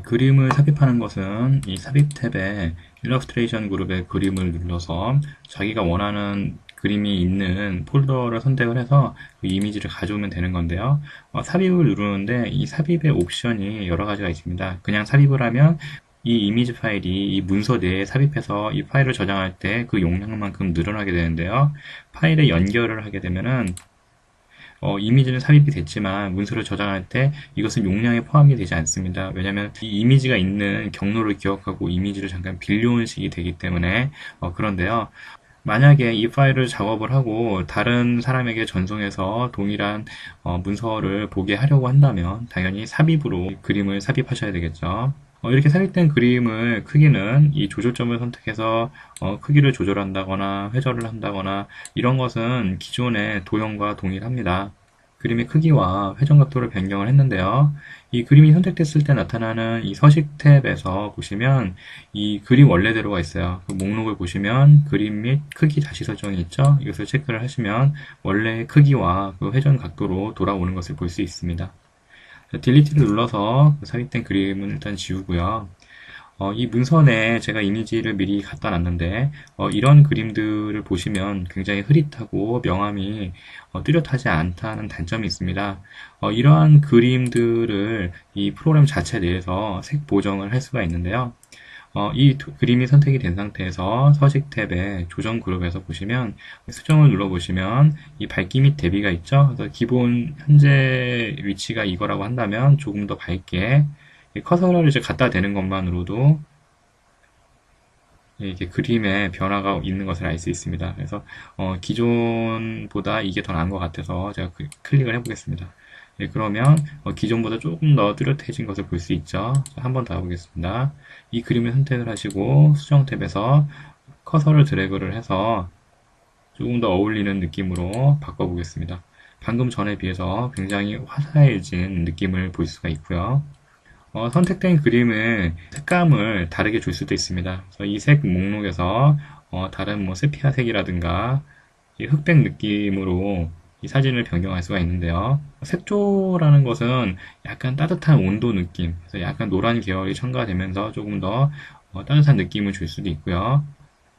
그림을 삽입하는 것은 이 삽입 탭에 일러스트레이션 그룹의 그림을 눌러서 자기가 원하는 그림이 있는 폴더를 선택을 해서 그 이미지를 가져오면 되는 건데요. 삽입을 누르는데 이 삽입의 옵션이 여러 가지가 있습니다. 그냥 삽입을 하면 이 이미지 파일이 이 문서 내에 삽입해서 이 파일을 저장할 때 그 용량만큼 늘어나게 되는데요. 파일에 연결을 하게 되면은 이미지는 삽입이 됐지만 문서를 저장할 때 이것은 용량에 포함이 되지 않습니다. 왜냐하면 이 이미지가 있는 경로를 기억하고 이미지를 잠깐 빌려온 식이 되기 때문에 그런데요. 만약에 이 파일을 작업을 하고 다른 사람에게 전송해서 동일한 문서를 보게 하려고 한다면 당연히 삽입으로 그림을 삽입하셔야 되겠죠. 이렇게 삽입된 그림을 크기는 이 조절점을 선택해서 크기를 조절한다거나 회전을 한다거나 이런 것은 기존의 도형과 동일합니다. 그림의 크기와 회전 각도를 변경을 했는데요. 이 그림이 선택됐을 때 나타나는 이 서식 탭에서 보시면 이 그림 원래대로가 있어요. 그 목록을 보시면 그림 및 크기 다시 설정이 있죠. 이것을 체크를 하시면 원래의 크기와 그 회전 각도로 돌아오는 것을 볼 수 있습니다. 딜리트를 눌러서 삽입된 그림은 일단 지우고요. 이 문선에 제가 이미지를 미리 갖다 놨는데 이런 그림들을 보시면 굉장히 흐릿하고 명암이 뚜렷하지 않다는 단점이 있습니다. 이러한 그림들을 이 프로그램 자체 내에서 색 보정을 할 수가 있는데요. 그림이 선택이 된 상태에서 서식 탭에 조정 그룹에서 보시면 수정을 눌러보시면 이 밝기 및 대비가 있죠. 그래서 기본 현재 위치가 이거라고 한다면 조금 더 밝게 커서를 이제 갖다 대는 것만으로도 이게 그림에 변화가 있는 것을 알 수 있습니다. 그래서 기존보다 이게 더 나은 것 같아서 제가 클릭을 해보겠습니다. 그러면 기존보다 조금 더 뚜렷해진 것을 볼 수 있죠. 한 번 더 해보겠습니다. 이 그림을 선택을 하시고 수정 탭에서 커서를 드래그를 해서 조금 더 어울리는 느낌으로 바꿔보겠습니다. 방금 전에 비해서 굉장히 화사해진 느낌을 볼 수가 있고요. 선택된 그림의 색감을 다르게 줄 수도 있습니다. 이 색 목록에서 다른 뭐 세피아 색이라든가 흑백 느낌으로 이 사진을 변경할 수가 있는데요. 색조라는 것은 약간 따뜻한 온도 느낌, 그래서 약간 노란 계열이 첨가되면서 조금 더 따뜻한 느낌을 줄 수도 있고요.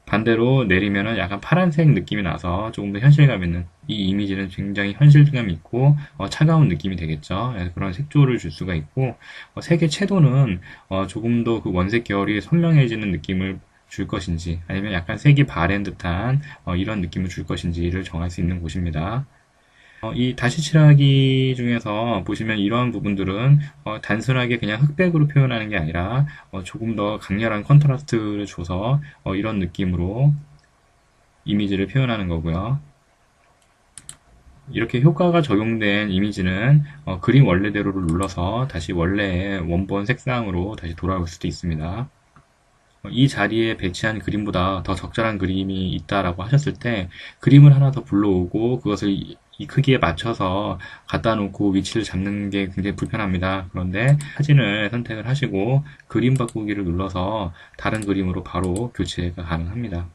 반대로 내리면은 약간 파란색 느낌이 나서 조금 더 현실감 있는 이 이미지는 굉장히 현실감 있고 차가운 느낌이 되겠죠. 그런 색조를 줄 수가 있고 색의 채도는 조금 더 그 원색 계열이 선명해지는 느낌을 줄 것인지 아니면 약간 색이 바랜 듯한 이런 느낌을 줄 것인지를 정할 수 있는 곳입니다. 이 다시 칠하기 중에서 보시면 이러한 부분들은 단순하게 그냥 흑백으로 표현하는 게 아니라 조금 더 강렬한 컨트라스트를 줘서 이런 느낌으로 이미지를 표현하는 거고요. 이렇게 효과가 적용된 이미지는 그림 원래대로를 눌러서 다시 원래의 원본 색상으로 다시 돌아올 수도 있습니다. 이 자리에 배치한 그림보다 더 적절한 그림이 있다라고 하셨을 때 그림을 하나 더 불러오고 그것을 이 크기에 맞춰서 갖다 놓고 위치를 잡는 게 굉장히 불편합니다. 그런데 사진을 선택을 하시고 그림 바꾸기를 눌러서 다른 그림으로 바로 교체가 가능합니다.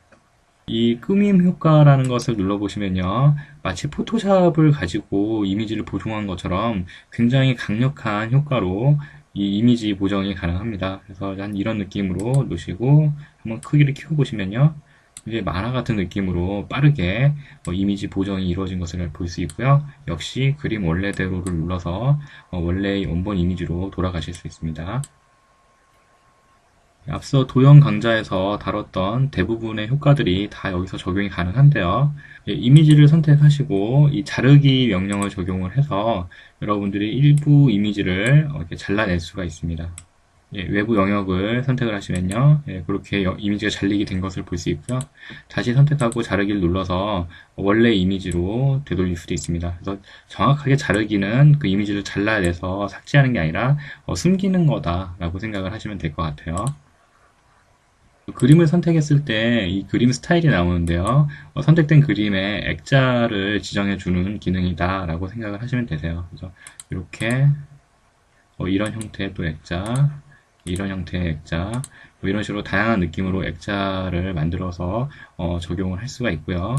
이 꾸밈 효과라는 것을 눌러보시면요. 마치 포토샵을 가지고 이미지를 보정한 것처럼 굉장히 강력한 효과로 이 이미지 보정이 가능합니다. 그래서 한 이런 느낌으로 놓으시고 한번 크기를 키워보시면요. 이제 만화 같은 느낌으로 빠르게 이미지 보정이 이루어진 것을 볼 수 있고요. 역시 그림 원래대로를 눌러서 원래의 원본 이미지로 돌아가실 수 있습니다. 앞서 도형 강좌에서 다뤘던 대부분의 효과들이 다 여기서 적용이 가능한데요. 이미지를 선택하시고 이 자르기 명령을 적용을 해서 여러분들이 일부 이미지를 이렇게 잘라낼 수가 있습니다. 외부 영역을 선택을 하시면요. 그렇게 이미지가 잘리게 된 것을 볼 수 있고요. 다시 선택하고 자르기를 눌러서 원래 이미지로 되돌릴 수도 있습니다. 그래서 정확하게 자르기는 그 이미지를 잘라내서 삭제하는 게 아니라 숨기는 거다라고 생각을 하시면 될 것 같아요. 그림을 선택했을 때 이 그림 스타일이 나오는데요. 선택된 그림에 액자를 지정해주는 기능이다 라고 생각을 하시면 되세요. 그래서 이렇게 이런 형태의 또 액자, 이런 형태의 액자, 이런 식으로 다양한 느낌으로 액자를 만들어서 적용을 할 수가 있고요.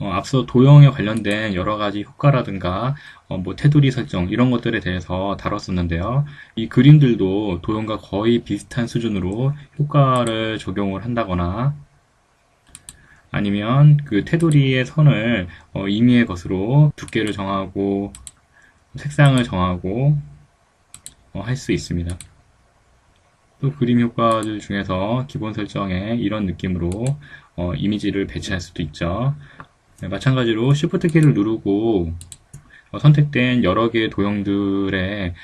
앞서 도형에 관련된 여러 가지 효과라든가 뭐 테두리 설정 이런 것들에 대해서 다뤘었는데요. 이 그림들도 도형과 거의 비슷한 수준으로 효과를 적용을 한다거나 아니면 그 테두리의 선을 임의의 것으로 두께를 정하고 색상을 정하고 할 수 있습니다. 또 그림 효과들 중에서 기본 설정에 이런 느낌으로 이미지를 배치할 수도 있죠. 네, 마찬가지로 Shift 키를 누르고 선택된 여러 개의 도형들의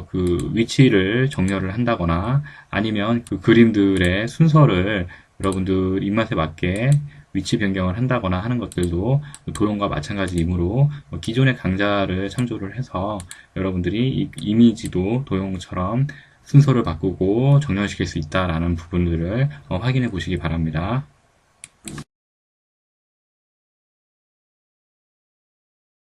그 위치를 정렬을 한다거나 아니면 그 그림들의 순서를 여러분들 입맛에 맞게 위치 변경을 한다거나 하는 것들도 도형과 마찬가지이므로 기존의 강좌를 참조를 해서 여러분들이 이 이미지도 도형처럼 순서를 바꾸고 정렬시킬 수 있다라는 부분들을 확인해 보시기 바랍니다.